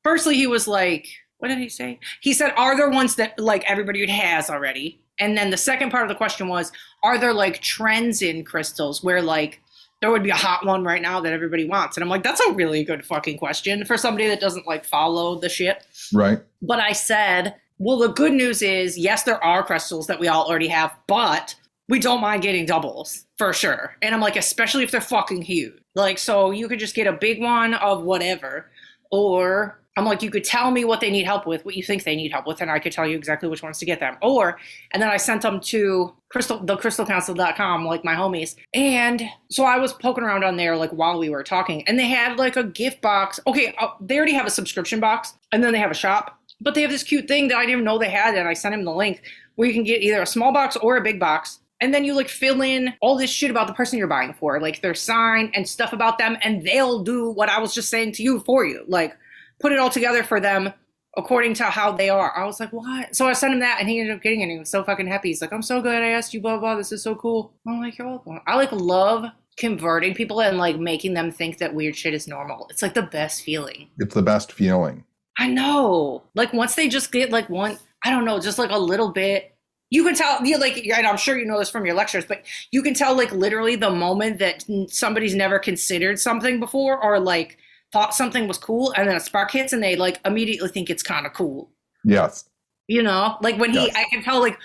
firstly he was like, what did he say? He said, are there ones that like everybody has already? And then the second part of the question was, are there like trends in crystals where like there would be a hot one right now that everybody wants? And I'm like, that's a really good fucking question for somebody that doesn't like follow the shit. Right. But I said, well, the good news is, yes, there are crystals that we all already have, but we don't mind getting doubles for sure. And I'm like, especially if they're fucking huge. Like, so you could just get a big one of whatever, or I'm like, you could tell me what they need help with, what you think they need help with, and I could tell you exactly which ones to get them. And then I sent them to thecrystalcouncil.com, like my homies. And so I was poking around on there, like while we were talking, and they had like a gift box. Okay, they already have a subscription box, and then they have a shop, but they have this cute thing that I didn't even know they had, and I sent him the link where you can get either a small box or a big box. And then you like fill in all this shit about the person you're buying for, like their sign and stuff about them, and they'll do what I was just saying to you for you. Like, put it all together for them according to how they are. I was like, what? So I sent him that, and he ended up getting it, and he was so fucking happy. He's like, I'm so good. I asked you, blah, blah. This is so cool. I'm like, you're welcome. I like love converting people and like making them think that weird shit is normal. It's like the best feeling. It's the best feeling. I know. Like once they just get like one, I don't know, just like a little bit. You can tell, like, and I'm sure you know this from your lectures, but you can tell like literally the moment that somebody's never considered something before or like thought something was cool, and then a spark hits and they like immediately think it's kind of cool. Yes. You know, like when Yes. I can tell like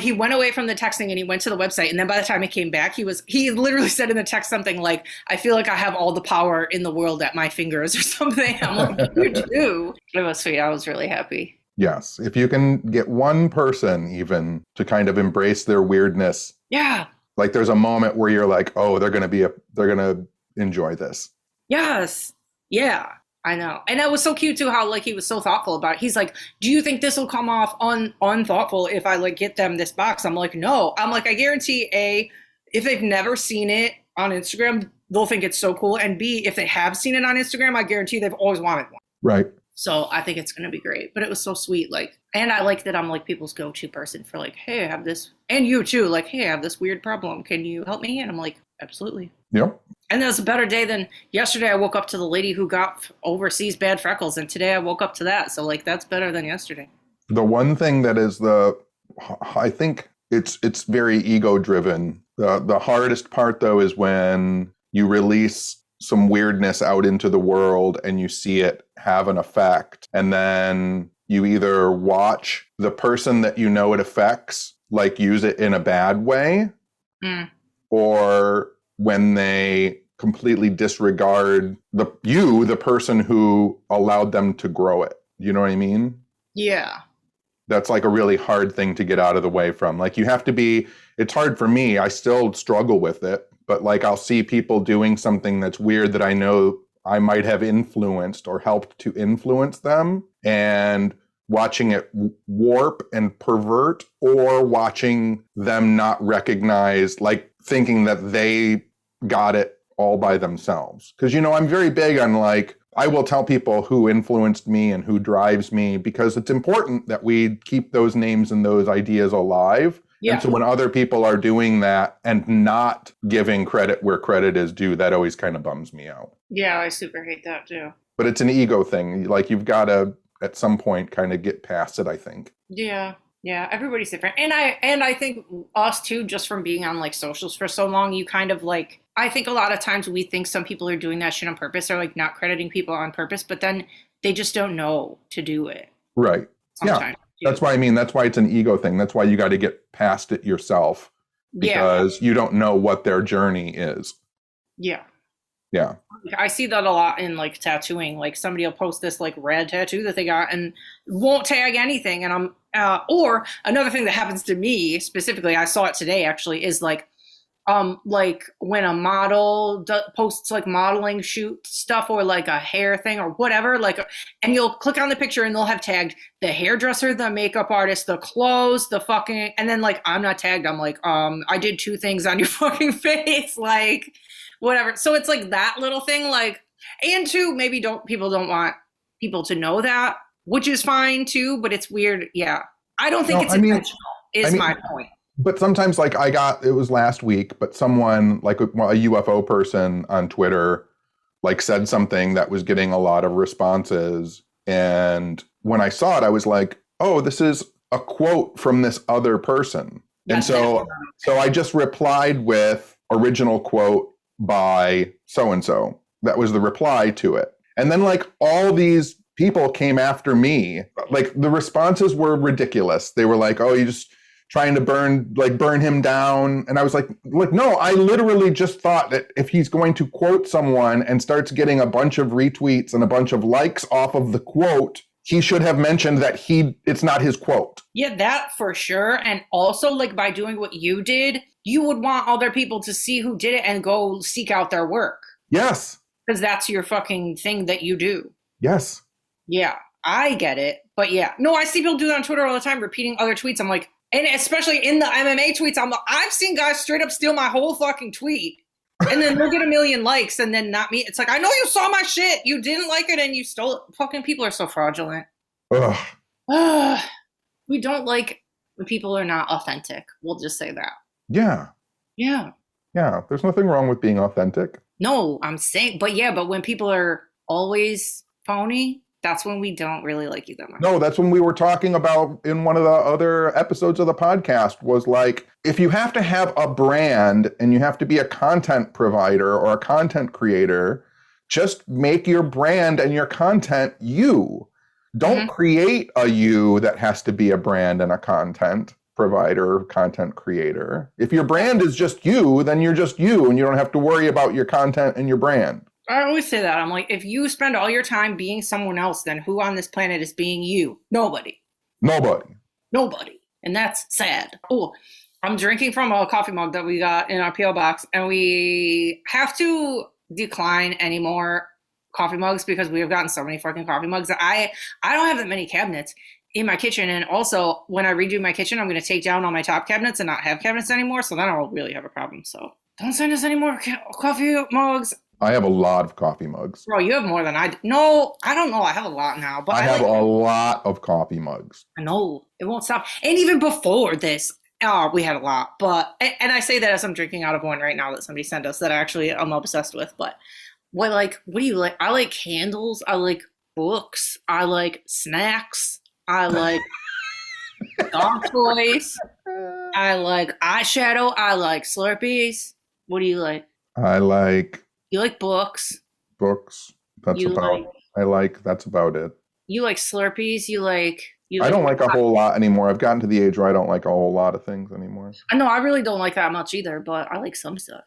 he went away from the texting and he went to the website, and then by the time he came back, he literally said in the text something like, I feel like I have all the power in the world at my fingers or something. I'm like, you do. It was sweet. I was really happy. Yes. If you can get one person even to kind of embrace their weirdness. Yeah. Like there's a moment where you're like, oh, they're going to enjoy this. Yes. Yeah, I know. And that was so cute too, how like he was so thoughtful about it. He's like, do you think this will come off unthoughtful if I like get them this box? I'm like, no. I'm like, I guarantee if they've never seen it on Instagram, they'll think it's so cool. And B, if they have seen it on Instagram, I guarantee they've always wanted one. Right. So I think it's going to be great. But it was so sweet. Like, and I like that I'm like people's go-to person for like, hey, I have this, and you too, like, hey, I have this weird problem. Can you help me? And I'm like, absolutely. Yep. And that's a better day than yesterday. I woke up to the lady who got overseas bad freckles, and today I woke up to that. So like, that's better than yesterday. The one thing that is I think it's very ego driven. The hardest part though is when you release some weirdness out into the world and you see it have an effect, and then you either watch the person that you know it affects like use it in a bad way, or when they completely disregard the person who allowed them to grow it. You know what I mean? Yeah. That's like a really hard thing to get out of the way from. Like you have to be, it's hard for me. I still struggle with it, but like I'll see people doing something that's weird that I know I might have influenced or helped to influence them, and watching it warp and pervert, or watching them not recognize, like thinking that they got it all by themselves. Because, you know, I'm very big on like, I will tell people who influenced me and who drives me, because it's important that we keep those names and those ideas alive. Yeah. And so when other people are doing that and not giving credit where credit is due, that always kind of bums me out. Yeah, I super hate that too. But it's an ego thing. Like you've got to, at some point, kind of get past it, I think. Yeah. Yeah, everybody's different. And I think us too, just from being on like socials for so long, you kind of like, I think a lot of times we think some people are doing that shit on purpose, or like not crediting people on purpose, but then they just don't know to do it. Right. Sometimes. Yeah. That's why, I mean, that's why it's an ego thing. That's why you got to get past it yourself, because you don't know what their journey is. Yeah. Yeah. I see that a lot in like tattooing. Like somebody will post this like rad tattoo that they got and won't tag anything. And or another thing that happens to me specifically, I saw it today actually, is like when a model posts like modeling shoot stuff or like a hair thing or whatever, and you'll click on the picture and they'll have tagged the hairdresser, the makeup artist, the clothes, the fucking, and then like I'm not tagged. I'm like, I did 2 things on your fucking face, like whatever. So it's like that little thing, like, and 2, maybe people don't want people to know that. which is fine too, but it's weird. Yeah. I don't think No, it's intentional, is my point. But sometimes, like, it was last week, but someone, like a UFO person on Twitter, like, said something that was getting a lot of responses. And when I saw it, I was like, oh, this is a quote from this other person. And so I just replied with original quote by so-and-so. That was the reply to it. And then, like, all these people came after me. Like, the responses were ridiculous. They were like, oh, you just trying to burn him down. And I was like, no, I literally just thought that if he's going to quote someone and starts getting a bunch of retweets and a bunch of likes off of the quote, he should have mentioned that it's not his quote. Yeah, that for sure. And also, like, by doing what you did, you would want other people to see who did it and go seek out their work. Yes. Because that's your fucking thing that you do. Yes. Yeah, I get it. But yeah, no, I see people do that on Twitter all the time, repeating other tweets. I'm like, and especially in the MMA tweets, I've seen guys straight up steal my whole fucking tweet. And then they'll get a million likes and then not me. It's like, I know you saw my shit. You didn't like it and you stole it. Fucking people are so fraudulent. Ugh. We don't like when people are not authentic. We'll just say that. Yeah. Yeah. Yeah. There's nothing wrong with being authentic. No, I'm saying, but when people are always phony, that's when we don't really like you that much. No, that's when we were talking about in one of the other episodes of the podcast was like, if you have to have a brand and you have to be a content provider or a content creator, just make your brand and your content you. Don't create a you that has to be a brand and a content provider, content creator. If your brand is just you, then you're just you and you don't have to worry about your content and your brand. I always say that. I'm like, if you spend all your time being someone else, then who on this planet is being you? Nobody. And that's sad. Oh, I'm drinking from a coffee mug that we got in our P.O. box, and we have to decline any more coffee mugs because we have gotten so many fucking coffee mugs that I don't have that many cabinets in my kitchen. And also, when I redo my kitchen, I'm going to take down all my top cabinets and not have cabinets anymore. So then I'll really have a problem. So don't send us any more coffee mugs. I have a lot of coffee mugs. Bro, you have more than I do. No, I don't know. I have a lot now. But I have a lot of coffee mugs. I know. It won't stop. And even before this, we had a lot. But and I say that as I'm drinking out of one right now that somebody sent us that actually I'm obsessed with. But what do you like? I like candles. I like books. I like snacks. I like dog toys. I like eyeshadow. I like Slurpees. What do you like? You like books. That's about it. You like Slurpees. I don't like a whole lot anymore. I've gotten to the age where I don't like a whole lot of things anymore. I know I really don't like that much either, but I like some stuff.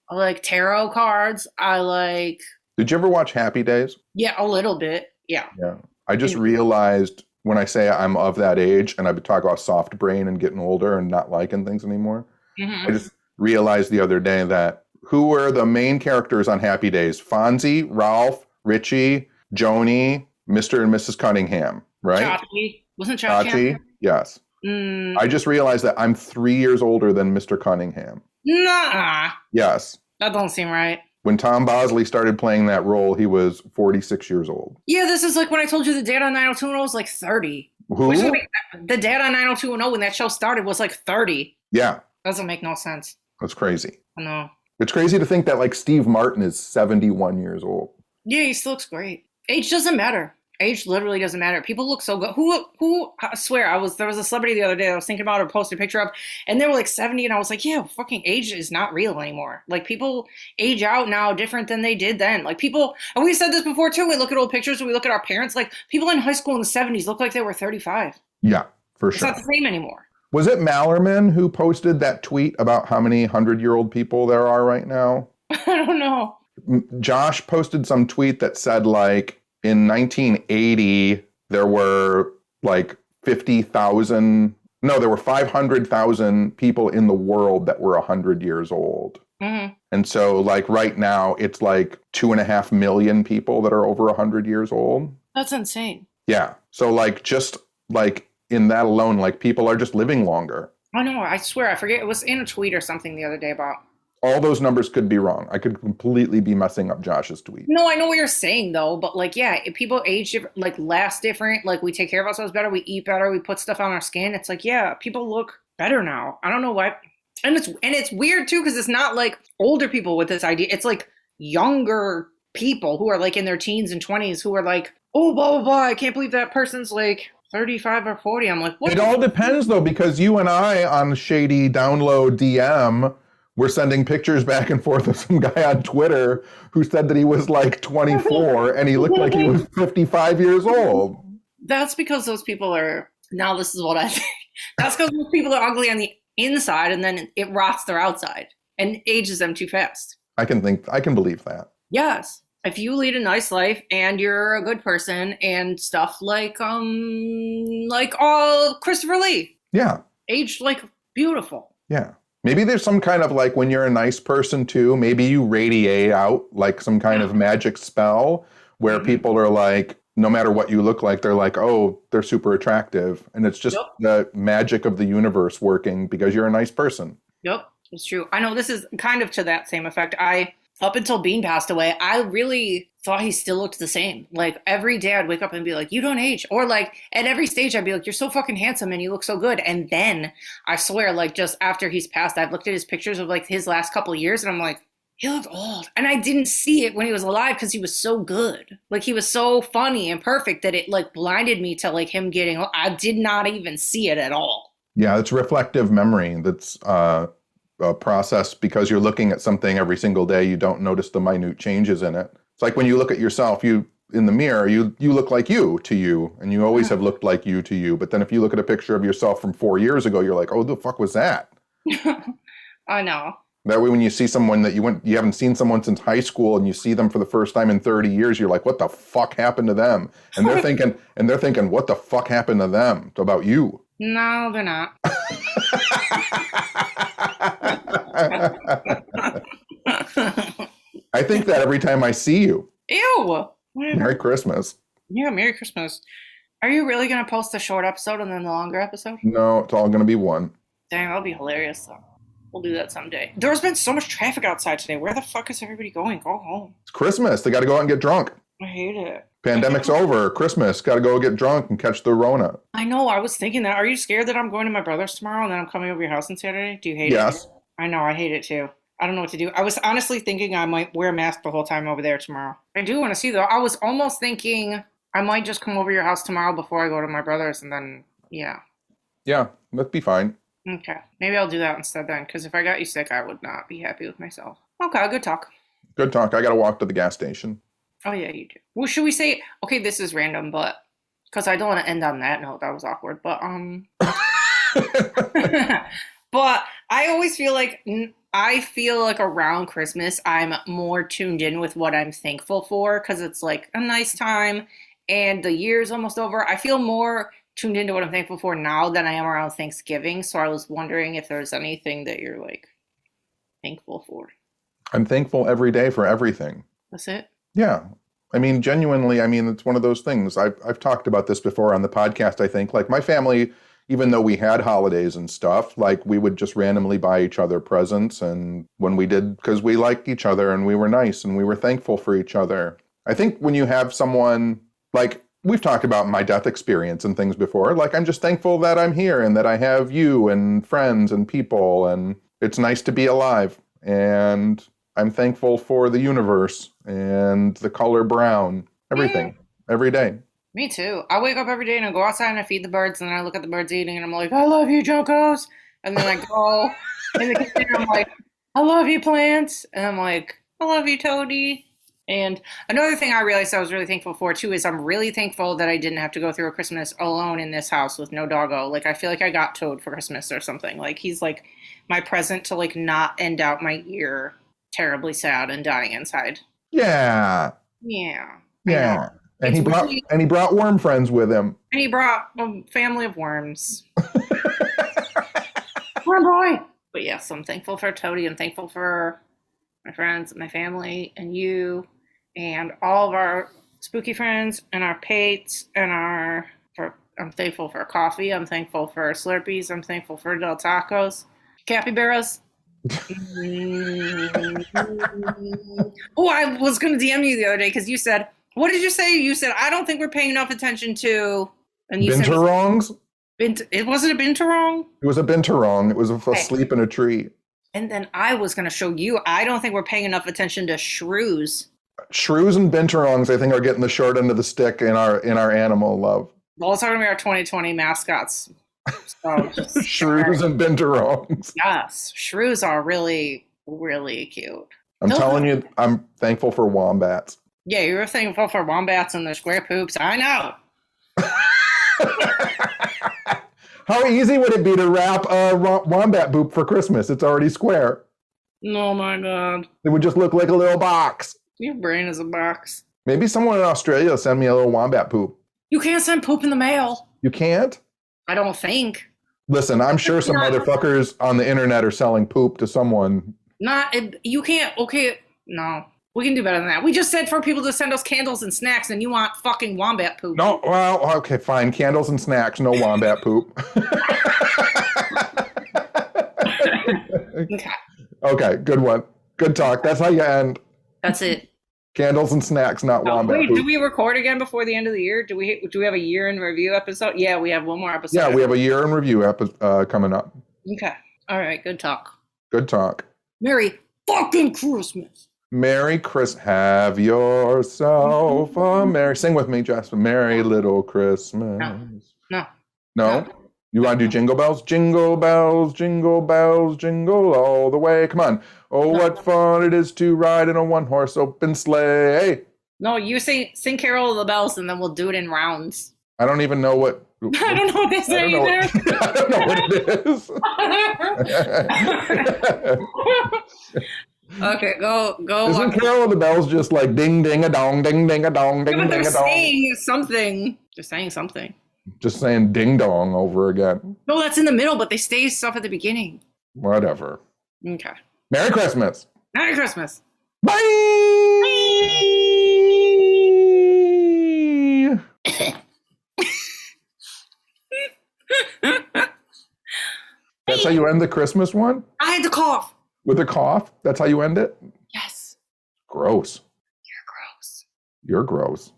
I like tarot cards. Did you ever watch Happy Days? Yeah, a little bit. Yeah. Yeah. I just realized when I say I'm of that age and I've been talking about soft brain and getting older and not liking things anymore, I just realized the other day that who were the main characters on Happy Days? Fonzie, Ralph, Richie, Joni, Mr. and Mrs. Cunningham, right? Chachi. Wasn't Chachi? Yes. I just realized that I'm 3 years older than Mr. Cunningham. Nah. Yes. That don't seem right. When Tom Bosley started playing that role, he was 46 years old. Yeah, this is like when I told you the dad on 90210 was like 30. Who? The dad on 90210 when that show started was like 30. Yeah. Doesn't make no sense. That's crazy. I know. It's crazy to think that like Steve Martin is 71 years old. Yeah, he still looks great. Age doesn't matter. Age literally doesn't matter. People look so good. Who? I swear, there was a celebrity the other day I was thinking about or posted a picture of, and they were like 70, and I was like, yeah, fucking age is not real anymore. Like, people age out now different than they did then. Like, people, and we said this before too, we look at old pictures, we look at our parents, like, people in high school in the 70s look like they were 35. Yeah, for sure. It's not the same anymore. Was it Mallerman who posted that tweet about how many 100-year-old people there are right now? I don't know. Josh posted some tweet that said, like, in 1980, there were like 50,000. No, there were 500,000 people in the world that were 100 years old. And so, like, right now, it's like 2.5 million people that are over 100 years old. That's insane. Yeah. So, like, just like in that alone, like, people are just living longer. I know. I swear. I forget. It was in a tweet or something the other day about. all those numbers could be wrong. I could completely be messing up Josh's tweet. No, I know what you're saying though, but like, yeah, if people age different, like last different, like we take care of ourselves better, we eat better, we put stuff on our skin. It's like, yeah, people look better now. I don't know why. And it's weird too, because it's not like older people with this idea. It's like younger people who are like in their teens and 20s who are like, oh, blah, blah, blah. I can't believe that person's like 35 or 40. I'm like, what? It all depends though, because you and I on Shady Download DM were sending pictures back and forth of some guy on Twitter who said that he was like 24 and he looked like he was 55 years old. That's because those people are, now this is what I think. That's because those people are ugly on the inside and then it rots their outside and ages them too fast. I can believe that. Yes. If you lead a nice life and you're a good person and stuff like Christopher Lee. Yeah. Aged like beautiful. Yeah. Maybe there's some kind of like when you're a nice person too, maybe you radiate out like some kind of magic spell where people are like, no matter what you look like, they're like, oh, they're super attractive. And it's just the magic of the universe working because you're a nice person. Yep, it's true. I know this is kind of to that same effect. Up until Bean passed away, I really thought he still looked the same. Like every day I'd wake up and be like, you don't age. Or like at every stage I'd be like, you're so fucking handsome and you look so good. And then I swear, like just after he's passed, I've looked at his pictures of like his last couple of years and I'm like, he looked old. And I didn't see it when he was alive because he was so good. Like he was so funny and perfect that it like blinded me to like him getting old. I did not even see it at all. Yeah, it's reflective memory that's a process because you're looking at something every single day. You don't notice the minute changes in it. It's like when you look at yourself, you in the mirror, you look like you to you, and you always have looked like you to you. But then if you look at a picture of yourself from 4 years ago, you're like, oh, the fuck was that? I know. That way, when you see someone that you haven't seen someone since high school, and you see them for the first time in 30 years, you're like, what the fuck happened to them? And they're thinking, what the fuck happened to them about you? No, they're not. I think that every time I see you. Ew. Merry Christmas. Yeah, Merry Christmas. Are you really going to post the short episode and then the longer episode? No, it's all going to be one. Dang, that'll be hilarious, though. We'll do that someday. There's been so much traffic outside today. Where the fuck is everybody going? Go home. It's Christmas. They got to go out and get drunk. I hate it. Pandemic's over. Christmas. Got to go get drunk and catch the Rona. I know. I was thinking that. Are you scared that I'm going to my brother's tomorrow and then I'm coming over your house on Saturday? Do you hate it? Yes. I know. I hate it, too. I don't know what to do. I was honestly thinking I might wear a mask the whole time over there tomorrow. I do want to see, though. I was almost thinking I might just come over your house tomorrow before I go to my brother's and then, yeah. Yeah, that'd be fine. Okay. Maybe I'll do that instead then, because if I got you sick, I would not be happy with myself. Okay, good talk. Good talk. I got to walk to the gas station. Oh, yeah, you do. Well, should we say, okay, this is random, but, because I don't want to end on that note. That was awkward, but, but I always feel like, around Christmas, I'm more tuned in with what I'm thankful for, because it's like a nice time, and the year's almost over. I feel more tuned into what I'm thankful for now than I am around Thanksgiving, so I was wondering if there's anything that you're, like, thankful for. I'm thankful every day for everything. That's it? Yeah. I mean, genuinely, it's one of those things. I've talked about this before on the podcast, I think. Like, my family, even though we had holidays and stuff, like, we would just randomly buy each other presents. And when we did, because we liked each other and we were nice and we were thankful for each other. I think when you have someone, like, we've talked about my death experience and things before. Like, I'm just thankful that I'm here and that I have you and friends and people. And it's nice to be alive. And I'm thankful for the universe and the color brown, everything, every day. Me too. I wake up every day and I go outside and I feed the birds and then I look at the birds eating and I'm like, I love you, Jokos. And then I go in the kitchen and I'm like, I love you, plants. And I'm like, I love you, Toady. And another thing I realized I was really thankful for too is I'm really thankful that I didn't have to go through a Christmas alone in this house with no doggo. Like, I feel like I got Toad for Christmas or something. Like, he's like my present to like not end out my year terribly sad and dying inside. Yeah. Yeah. Yeah. And he brought worm friends with him. And he brought a family of worms. Worm boy. But yes, I'm thankful for Toady. I'm thankful for my friends, my family, and you, and all of our spooky friends, and our pates, and I'm thankful for coffee. I'm thankful for Slurpees. I'm thankful for Del Tacos. Capybaras. Oh, I was going to DM you the other day because you said, what did you say? You said, I don't think we're paying enough attention to, and you said, Binturongs? it wasn't a binturong? It was a binturong. It was Okay. asleep in a tree. And then I was going to show you, I don't think we're paying enough attention to shrews. Shrews and binturongs, I think, are getting the short end of the stick in our animal love. Well, it's going to be our 2020 mascots. So Shrews and binturongs. Yes, shrews are really, really cute. I'm telling you, I'm thankful for wombats. Yeah, you were thankful for wombats and their square poops. I know. How easy would it be to wrap a wombat poop for Christmas? It's already square. Oh my god. It would just look like a little box. Your brain is a box. Maybe someone in Australia will send me a little wombat poop. You can't send poop in the mail. You can't? I don't think. Listen, I'm sure some motherfuckers on the internet are selling poop to someone. You can't. Okay, no. We can do better than that. We just said for people to send us candles and snacks, and you want fucking wombat poop. No, well, okay, fine. Candles and snacks, no wombat poop. Okay. Okay, good one. Good talk. That's how you end. That's it. Candles and snacks, not wombat Wait, poop. do we record again before the end of the year? Do we have a year in review episode? Yeah, we have one more episode. Yeah, we have a year in review coming up. Okay. All right. Good talk. Good talk. Merry fucking Christmas. Merry Christmas. Have yourself a merry. Sing with me, Jasper. Merry little Christmas. No. No? You want to do jingle bells? Jingle bells, jingle all the way. Come on. Oh, what fun it is to ride in a one-horse open sleigh. No, you sing Carol of the Bells, and then we'll do it in rounds. I don't even know what. I don't know what they say either. I don't know what it is. Okay, go. Isn't Carol of the Bells just like ding ding a dong, ding ding a dong, ding Yeah, but ding they're a dong? saying something. They're saying something. Just saying ding dong over again. No, that's in the middle, but they say stuff at the beginning. Whatever. Okay. Merry Christmas. Merry Christmas. Bye. That's how you end the Christmas one? I had to cough. With a cough? That's how you end it? Yes. Gross. You're gross. You're gross.